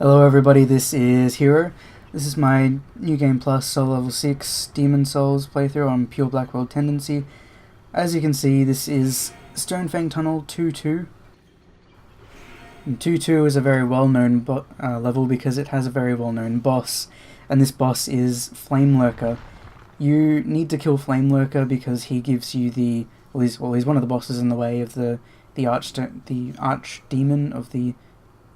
Hello everybody, this is Hero. This is my New Game Plus Soul Level 6 Demon Souls playthrough on Pure Black World Tendency. As you can see, this is Stonefang Tunnel 2-2. And 2-2 is a very well-known level because it has a very well-known boss, and this boss is Flamelurker. You need to kill Flamelurker because he gives you the... he's one of the bosses in the way of the archdemon of the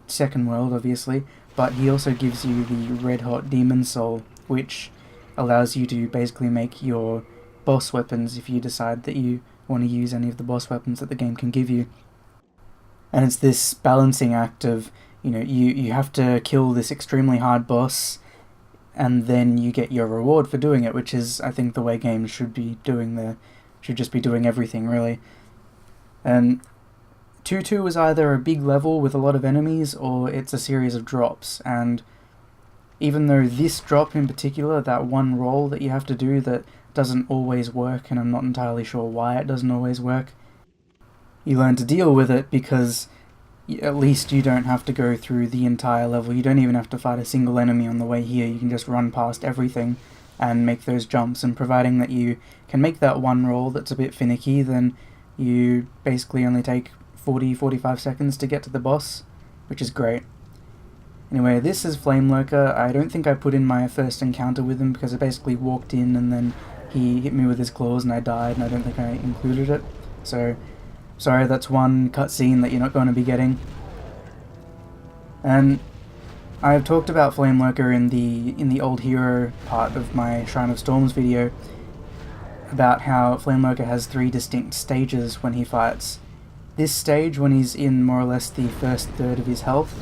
second world, obviously, but he also gives you the red hot demon soul, which allows you to basically make your boss weapons if you decide that you want to use any of the boss weapons that the game can give you. And it's this balancing act of, you have to kill this extremely hard boss and then you get your reward for doing it, which is, I think, the way games should be doing should just be doing everything, really. And 2-2 is either a big level with a lot of enemies, or it's a series of drops, and even though this drop in particular, that one roll that you have to do that doesn't always work, and I'm not entirely sure why it doesn't always work, you learn to deal with it because at least you don't have to go through the entire level. You don't even have to fight a single enemy on the way here. You can just run past everything and make those jumps, and providing that you can make that one roll that's a bit finicky, then you basically only take 40-45 seconds to get to the boss, which is great. Anyway, this is Flamelurker. I don't think I put in my first encounter with him because I basically walked in and then he hit me with his claws and I died, and I don't think I included it. So, sorry, that's one cutscene that you're not going to be getting. And I've talked about Flamelurker in the old hero part of my Shrine of Storms video about how Flamelurker has 3 distinct stages when he fights. This stage, when he's in more or less the first third of his health,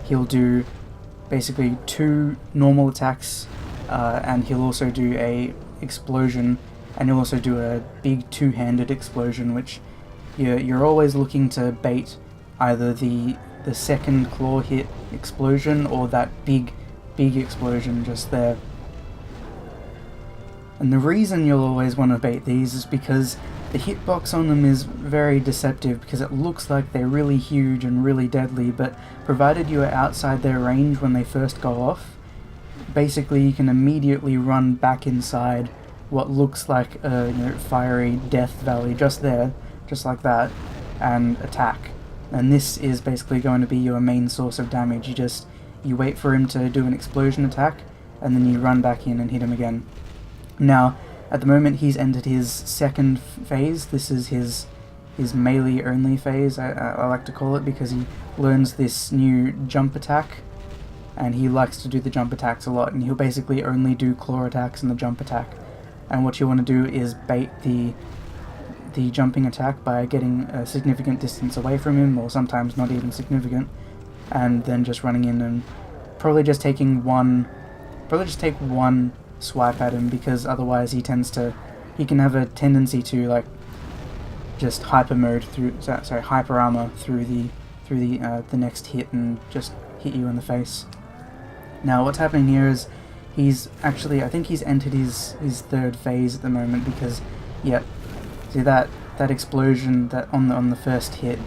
he'll do basically 2 normal attacks, and he'll also do a explosion, and he'll also do a big 2-handed explosion, which you're always looking to bait either the second claw hit explosion or that big explosion just there. And the reason you'll always want to bait these is because the hitbox on them is very deceptive, because it looks like they're really huge and really deadly, but provided you are outside their range when they first go off, basically you can immediately run back inside what looks like a fiery death valley just there, just like that, and attack. And this is basically going to be your main source of damage. You wait for him to do an explosion attack, and then you run back in and hit him again. Now, at the moment he's entered his second phase. This is his melee only phase, I like to call it, because he learns this new jump attack, and he likes to do the jump attacks a lot, and he'll basically only do claw attacks and the jump attack. And what you want to do is bait the jumping attack by getting a significant distance away from him, or sometimes not even significant, and then just running in and probably just take one swipe at him, because otherwise he can have a tendency to just hyper armor through the next hit and just hit you in the face. Now what's happening here is I think he's entered his third phase at the moment, because see that explosion that on the first hit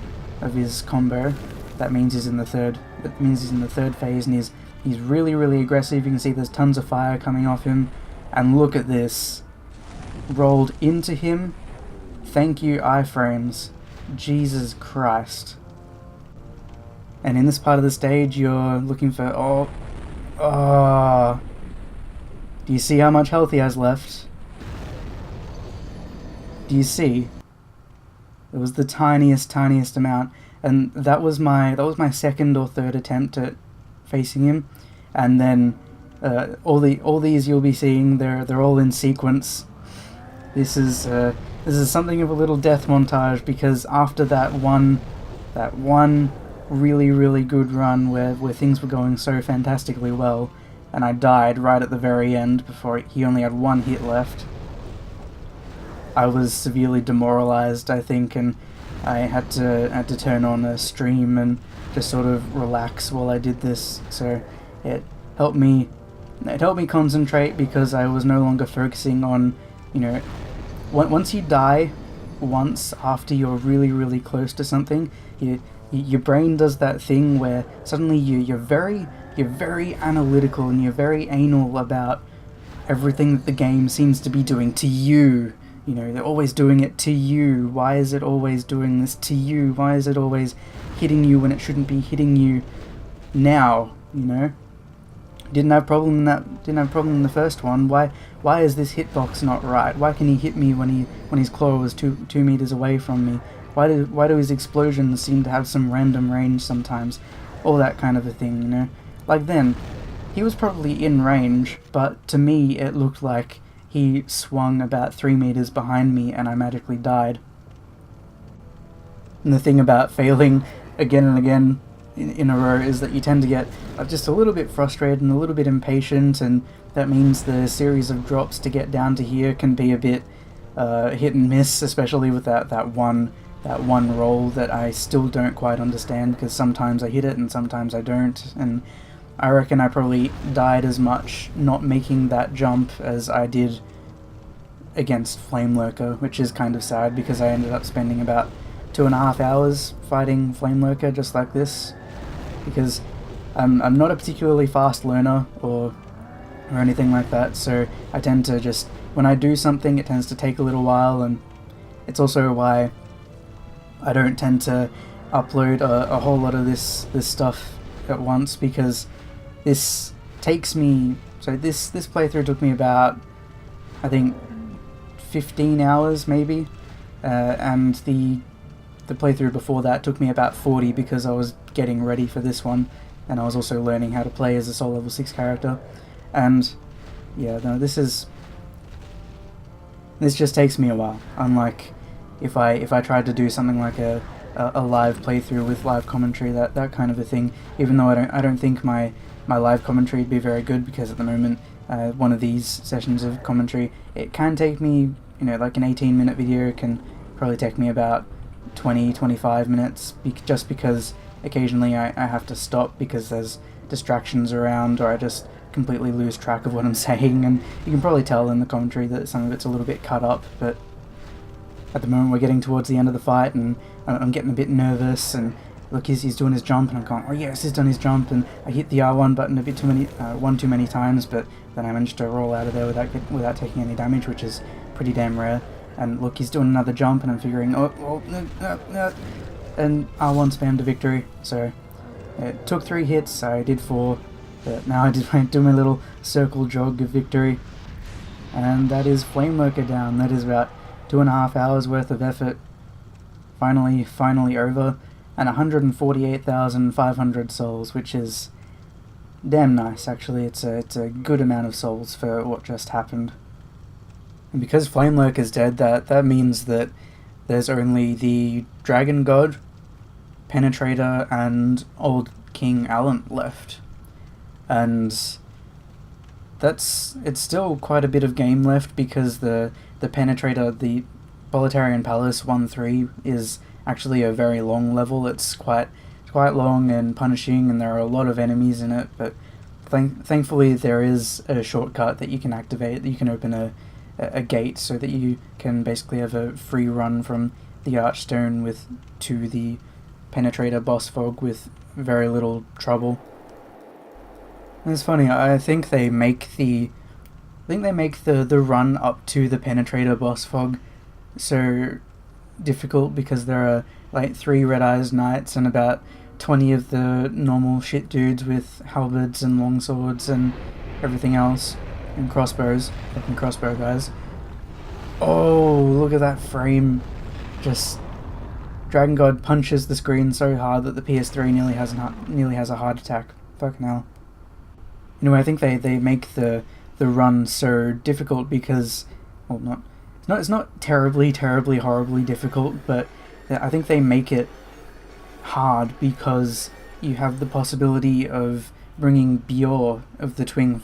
of his combo, that means he's in the third phase, and he's really, really aggressive. You can see there's tons of fire coming off him, and look at this. Rolled into him. Thank you, iframes. Jesus Christ. And in this part of the stage, you're looking for... Do you see how much health he has left? Do you see? It was the tiniest amount, and that was my second or third attempt at facing him. And then all these you'll be seeing, they're all in sequence. This is something of a little death montage, because after that one really, really good run where things were going so fantastically well, and I died right at the very end before he only had 1 hit left, I was severely demoralized, I think, and I had to turn on a stream and just sort of relax while I did this. So it helped me concentrate, because I was no longer focusing on, once you die once after you're really, really close to something, your brain does that thing where suddenly you're very you're very analytical and you're very anal about everything that the game seems to be doing to you. You know, they're always doing it to you. Why is it always doing this to you? Why is it always hitting you when it shouldn't be hitting you now, you know? Didn't have problem in the first one. Why is this hitbox not right? Why can he hit me when his claw was two meters away from me? Why do his explosions seem to have some random range sometimes? All that kind of a thing, you know? Like then, he was probably in range, but to me it looked like he swung about 3 meters behind me and I magically died. And the thing about failing again and again in a row is that you tend to get just a little bit frustrated and a little bit impatient, and that means the series of drops to get down to here can be a bit hit and miss, especially with that one roll that I still don't quite understand, because sometimes I hit it and sometimes I don't, and I reckon I probably died as much not making that jump as I did against FLAMELURKER, which is kind of sad because I ended up spending about 2.5 hours fighting FLAMELURKER just like this, because I'm not a particularly fast learner or anything like that, so I tend to just, when I do something it tends to take a little while, and it's also why I don't tend to upload a whole lot of this stuff at once, because this takes me, so this playthrough took me about, I think, 15 hours maybe, and the playthrough before that took me about 40 because I was getting ready for this one, and I was also learning how to play as a Soul Level 6 character, and yeah, no, this just takes me a while, unlike if I tried to do something like a live playthrough with live commentary, that kind of a thing, even though I don't think my live commentary would be very good, because at the moment one of these sessions of commentary, it can take me, you know, like an 18-minute video can probably take me about 20-25 minutes, just because occasionally I have to stop because there's distractions around, or I just completely lose track of what I'm saying, and you can probably tell in the commentary that some of it's a little bit cut up, but at the moment we're getting towards the end of the fight and I'm getting a bit nervous, and look, he's doing his jump and I'm going, oh yes, he's done his jump, and I hit the R1 button a bit too many times, but then I managed to roll out of there without taking any damage, which is pretty damn rare. And look, he's doing another jump and I'm figuring, and R1 spam to victory, so it took 3 hits, I did 4, but now I do my little circle jog of victory, and that is FLAMELURKER down. That is about 2.5 hours worth of effort finally over, and 148,500 souls, which is damn nice actually. It's a good amount of souls for what just happened. And because FLAMELURKER's dead, that means that there's only the Dragon God, Penetrator, and Old King Allant left. And it's still quite a bit of game left, because the Penetrator, the Bolitarian Palace 1-3, is actually a very long level. It's quite long and punishing, and there are a lot of enemies in it, but thankfully there is a shortcut that you can activate, that you can open a gate so that you can basically have a free run from the Archstone to the Penetrator boss fog with very little trouble. And it's funny, I think they make the run up to the Penetrator boss fog so difficult because there are like 3 Red Eyes Knights and about 20 of the normal shit dudes with halberds and longswords and everything else, and crossbows, fucking crossbow guys. Oh, look at that frame. Just Dragon God punches the screen so hard that the PS3 nearly has a heart attack. Fucking hell. Anyway, I think they make the run so difficult because, well, it's not terribly horribly difficult, but I think they make it hard because you have the possibility of bringing Bior of the twin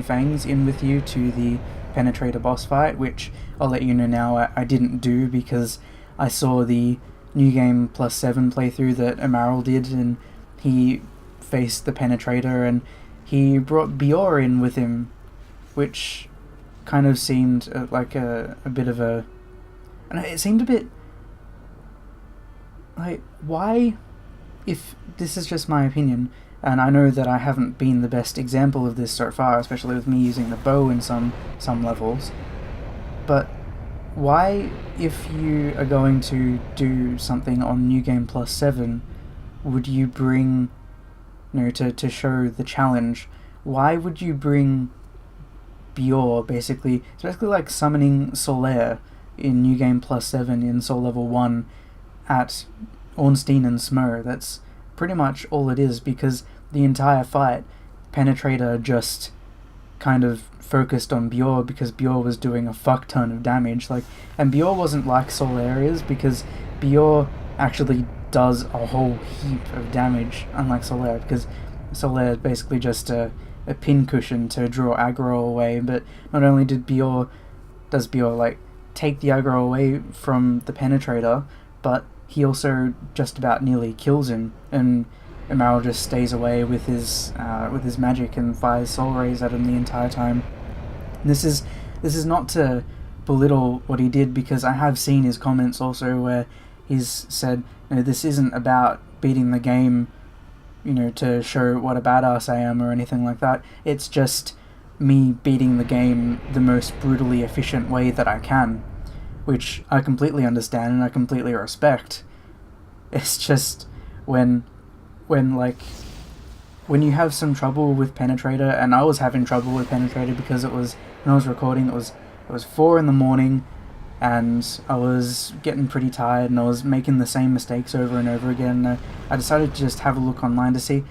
fangs in with you to the Penetrator boss fight, which I'll let you know now I didn't do because I saw the New Game +7 playthrough that Amaral did, and he faced the Penetrator and he brought Bior in with him, which kind of seemed like a bit of a... And it seemed a bit... like, why, if this is just my opinion, And I know that I haven't been the best example of this so far, especially with me using the bow in some levels. But why, if you are going to do something on New Game Plus 7, would you bring, to show the challenge, why would you bring Bior, basically? It's basically like summoning Solaire in New Game Plus 7 in Soul Level 1 at Ornstein and Smo. That's pretty much all it is, because the entire fight, Penetrator just kind of focused on Bior because Bior was doing a fuck ton of damage. And Bior wasn't like Solaire is, because Bior actually does a whole heap of damage, unlike Solaire, because Solaire is basically just a pincushion to draw aggro away. But not only does Bior take the aggro away from the Penetrator, but he also just about nearly kills him, and Emerald just stays away with his magic and fires soul rays at him the entire time. This is not to belittle what he did, because I have seen his comments also where he's said, this isn't about beating the game, to show what a badass I am or anything like that. It's just me beating the game the most brutally efficient way that I can, which I completely understand and I completely respect. It's just when you have some trouble with Penetrator, and I was having trouble with Penetrator because it was, when I was recording, it was 4 a.m, and I was getting pretty tired and I was making the same mistakes over and over again. I decided to just have a look online to see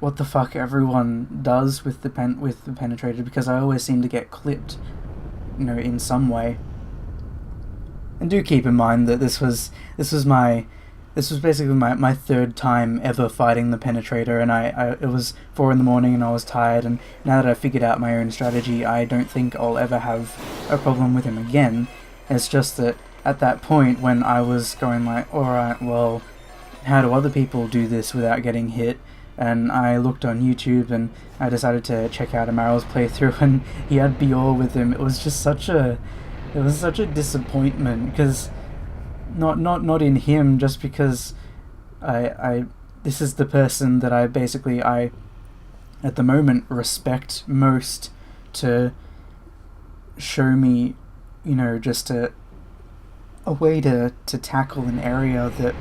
what the fuck everyone does with the Penetrator, because I always seem to get clipped, in some way. And do keep in mind that this was basically my third time ever fighting the Penetrator, and it was 4 a.m. and I was tired, and now that I've figured out my own strategy, I don't think I'll ever have a problem with him again. It's just that at that point when I was going like, alright, well, how do other people do this without getting hit? And I looked on YouTube and I decided to check out Amaryl's playthrough, and he had Bior with him. It was just such a disappointment, because not in him, just because this is the person that I at the moment respect most to show me, just a way to tackle an area that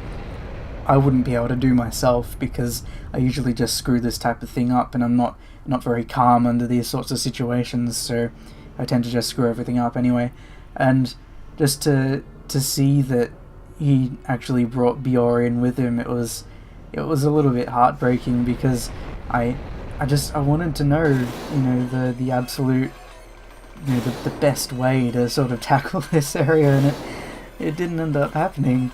I wouldn't be able to do myself, because I usually just screw this type of thing up, and I'm not very calm under these sorts of situations, so I tend to just screw everything up anyway. And just to see that he actually brought Bior in with him, it was a little bit heartbreaking, because I wanted to know, the absolute, the best way to sort of tackle this area, and it didn't end up happening.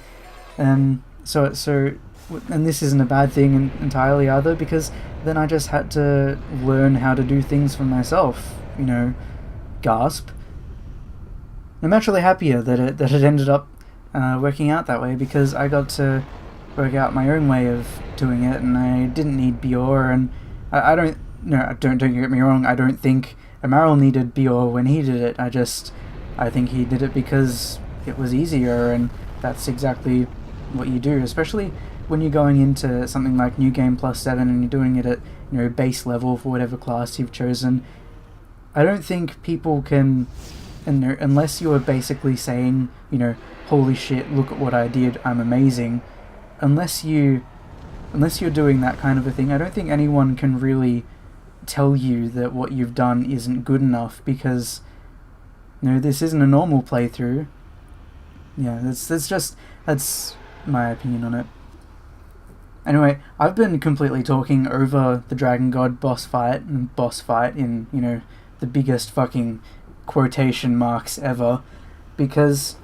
And and this isn't a bad thing entirely either, because then I just had to learn how to do things for myself, gasp. I'm actually happier that it ended up working out that way, because I got to work out my own way of doing it, and I didn't need Bior, and don't get me wrong, I don't think Amaryl needed Bior when he did it. I think he did it because it was easier, and that's exactly what you do, especially when you're going into something like New Game Plus 7 and you're doing it at base level for whatever class you've chosen. I don't think people can, unless you're basically saying, holy shit, look at what I did, I'm amazing, unless you're doing that kind of a thing, I don't think anyone can really tell you that what you've done isn't good enough, because this isn't a normal playthrough. Yeah, that's my opinion on it. Anyway, I've been completely talking over the Dragon God boss fight in, the biggest fucking quotation marks ever, because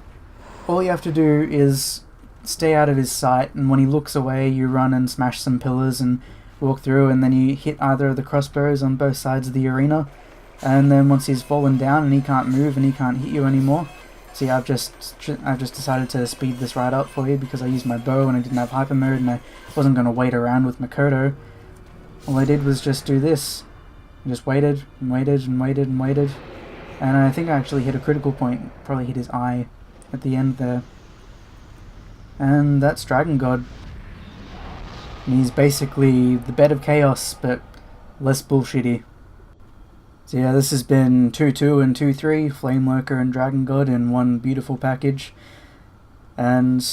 all you have to do is stay out of his sight, and when he looks away, you run and smash some pillars and walk through, and then you hit either of the crossbows on both sides of the arena, and then once he's fallen down and he can't move and he can't hit you anymore. See, I've just decided to speed this right up for you, because I used my bow and I didn't have hyper mode, and I wasn't going to wait around with Makoto. All I did was just do this. I just waited and waited and waited and waited, and I think I actually hit a critical point, probably hit his eye at the end there. And that's Dragon God. And he's basically the bed of chaos, but less bullshitty. So yeah, this has been 2-2 and 2-3, Flamelurker and Dragon God in one beautiful package. And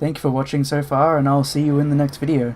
thank you for watching so far, and I'll see you in the next video.